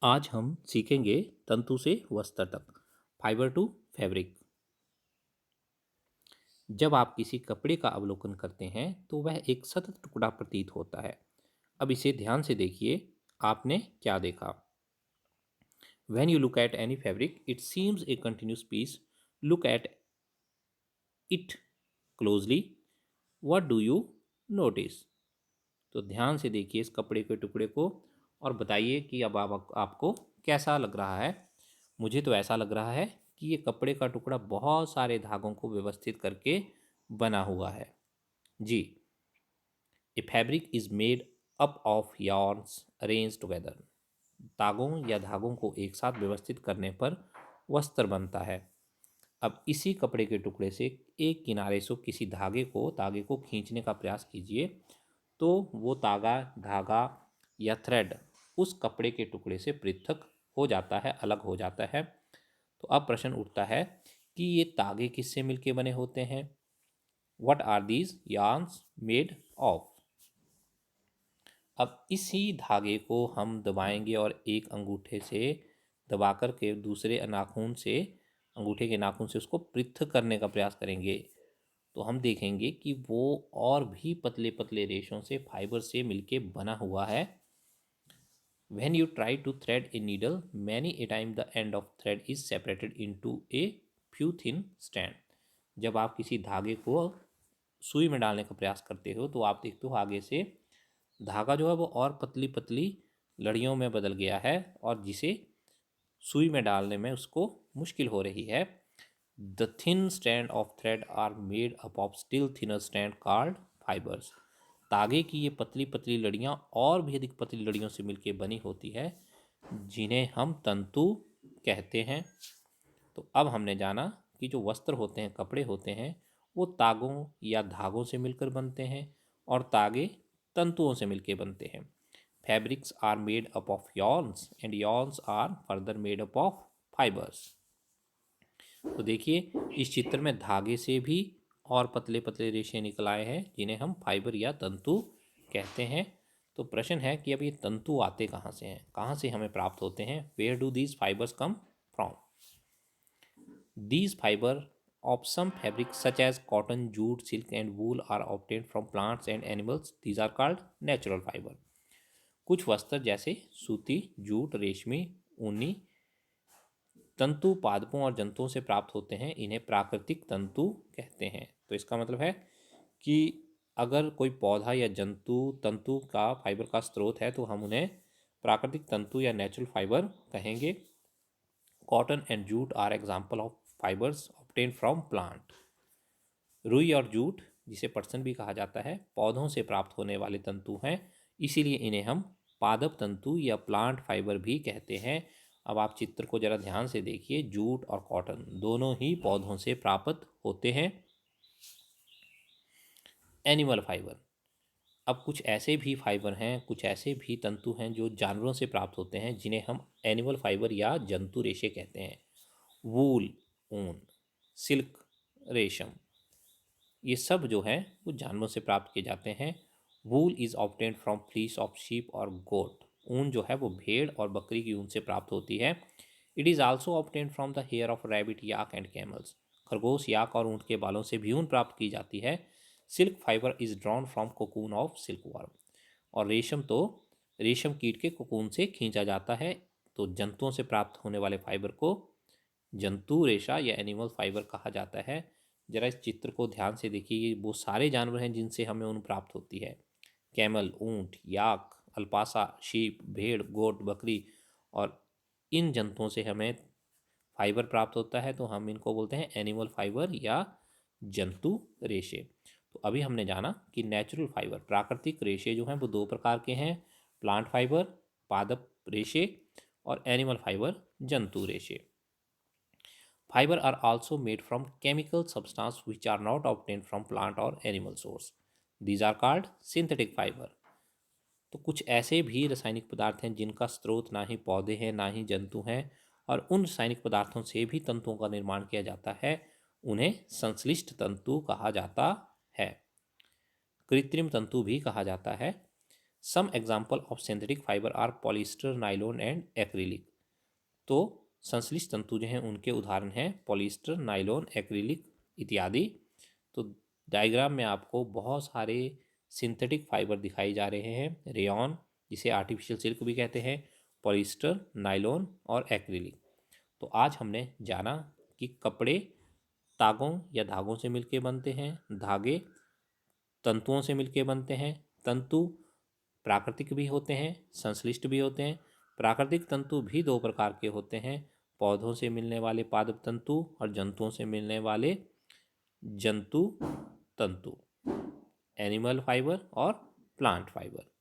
आज हम सीखेंगे तंतु से वस्त्र तक, फाइबर टू फैब्रिक। जब आप किसी कपड़े का अवलोकन करते हैं तो वह एक सतत टुकड़ा प्रतीत होता है। अब इसे ध्यान से देखिए, आपने क्या देखा? When you look at any fabric, it seems a continuous piece. Look at it closely. What do you notice? तो ध्यान से देखिए इस कपड़े के टुकड़े को और बताइए कि अब आपको कैसा लग रहा है। मुझे तो ऐसा लग रहा है कि ये कपड़े का टुकड़ा बहुत सारे धागों को व्यवस्थित करके बना हुआ है। जी। A fabric is made up of yarns arrange together. तागों या धागों को एक साथ व्यवस्थित करने पर वस्त्र बनता है। अब इसी कपड़े के टुकड़े से एक किनारे से किसी तागे को खींचने का प्रयास कीजिए, तो वो धागा या थ्रेड उस कपड़े के टुकड़े से पृथक हो जाता है, अलग हो जाता है। तो अब प्रश्न उठता है कि ये तागे किससे मिलके बने होते हैं? What are these yarns made of? अब इसी धागे को हम दबाएंगे और एक अंगूठे से दबा कर के दूसरे नाखून से, अंगूठे के नाखून से उसको पृथक करने का प्रयास करेंगे, तो हम देखेंगे कि वो और भी पतले पतले रेशों से, फाइबर से मिलके बना हुआ है। When you try to thread a needle, many a time the end of thread is separated into a few thin strand. जब आप किसी धागे को सुई में डालने का प्रयास करते हो तो आप देखते हो आगे से धागा जो है वो और पतली पतली लड़ियों में बदल गया है, और जिसे सुई में डालने में उसको मुश्किल हो रही है। The thin strand of thread are made up of still thinner strand called fibres. तागे की ये पतली पतली लड़ियाँ और भी अधिक पतली लड़ियों से मिलकर बनी होती है, जिन्हें हम तंतु कहते हैं। तो अब हमने जाना कि जो वस्त्र होते हैं, कपड़े होते हैं, वो तागों या धागों से मिलकर बनते हैं और तागे तंतुओं से मिलकर बनते हैं। Fabrics are made up of yarns and yarns are further made up of fibres. तो देखिए इस चित्र में धागे से भी और पतले पतले रेशे निकल आए हैं, जिन्हें हम फाइबर या तंतु कहते हैं। तो प्रश्न है कि अब ये तंतु आते कहाँ से हैं, कहाँ से हमें प्राप्त होते हैं? Where do these fibres come from? These fiber of some fabrics such as cotton, jute, silk and wool are obtained from plants and animals. These are called natural fiber. कुछ वस्त्र जैसे सूती, जूट, रेशमी, ऊनी तंतु पादपों और जंतुओं से प्राप्त होते हैं। इन्हें प्राकृतिक तंतु कहते हैं। तो इसका मतलब है कि अगर कोई पौधा या जंतु तंतु का फाइबर का स्रोत है तो हम उन्हें प्राकृतिक तंतु या नेचुरल फाइबर कहेंगे। Cotton and jute are example of fibres obtain from plant. रुई और जूट, जिसे पटसन भी कहा जाता है, पौधों से प्राप्त होने वाले तंतु हैं, इसीलिए इन्हें हम पादप तंतु या प्लांट फाइबर भी कहते हैं। अब आप चित्र को जरा ध्यान से देखिए, जूट और कॉटन दोनों ही पौधों से प्राप्त होते हैं। एनिमल फाइबर, अब कुछ ऐसे भी फाइबर हैं, कुछ ऐसे भी तंतु हैं जो जानवरों से प्राप्त होते हैं, जिन्हें हम एनिमल फाइबर या जंतु रेशे कहते हैं। वूल ऊन, सिल्क रेशम, ये सब जो है वो जानवरों से प्राप्त किए जाते हैं। वूल is obtained from fleece of sheep और गोट। ऊन जो है वो भेड़ और बकरी की ऊन से प्राप्त होती है। It is also obtained from the hair of rabbit, yak and camels. खरगोश, याक और ऊँट के बालों से भी ऊन प्राप्त की जाती है। Silk fibre is drawn from cocoon of silk worm. और रेशम तो रेशम कीट के कोकून से खींचा जाता है। तो जंतुओं से प्राप्त होने वाले फाइबर को जंतु रेशा या एनिमल फाइबर कहा जाता है। जरा इस चित्र को ध्यान से देखिए, वो सारे जानवर हैं जिनसे हमें ऊन प्राप्त होती है। कैमल, ऊंट, याक, अल्पासा, शीप, भेड़, गोट, बकरी, और इन जंतुओं से हमें फाइबर प्राप्त होता है, तो हम इनको बोलते हैं एनिमल फाइबर या जंतु रेशे। तो अभी हमने जाना कि नेचुरल फाइबर, प्राकृतिक रेशे जो हैं वो दो प्रकार के हैं। प्लांट फाइबर, पादप रेशे, और एनिमल फाइबर, जंतु रेशे। Fiber are also made from chemical substance which are not obtained from plant or animal source. These are called synthetic fiber. तो कुछ ऐसे भी रासायनिक पदार्थ हैं जिनका स्रोत ना ही पौधे हैं ना ही जंतु हैं, और उन रासायनिक पदार्थों से भी तंतुओं का निर्माण किया जाता है। उन्हें संश्लिष्ट तंतु कहा जाता है, कृत्रिम तंतु भी कहा जाता है। Some example of synthetic fibre are polyester, nylon and acrylic. तो संश्लिष्ट तंतु जो हैं उनके उदाहरण हैं पॉलिस्टर, नाइलॉन, एक्रिलिक इत्यादि। तो डायग्राम में आपको बहुत सारे सिंथेटिक फाइबर दिखाई जा रहे हैं। रेयॉन, जिसे आर्टिफिशियल सिल्क भी कहते हैं, पॉलिस्टर, नाइलॉन और एक्रिलिक। तो आज हमने जाना कि कपड़े तागों या धागों से मिलकर बनते हैं, धागे तंतुओं से मिलकर बनते हैं। तंतु प्राकृतिक भी होते हैं, संश्लिष्ट भी होते हैं। प्राकृतिक तंतु भी दो प्रकार के होते हैं, पौधों से मिलने वाले पादप तंतु और जंतुओं से मिलने वाले जंतु तंतु, एनिमल फाइबर और प्लांट फाइबर।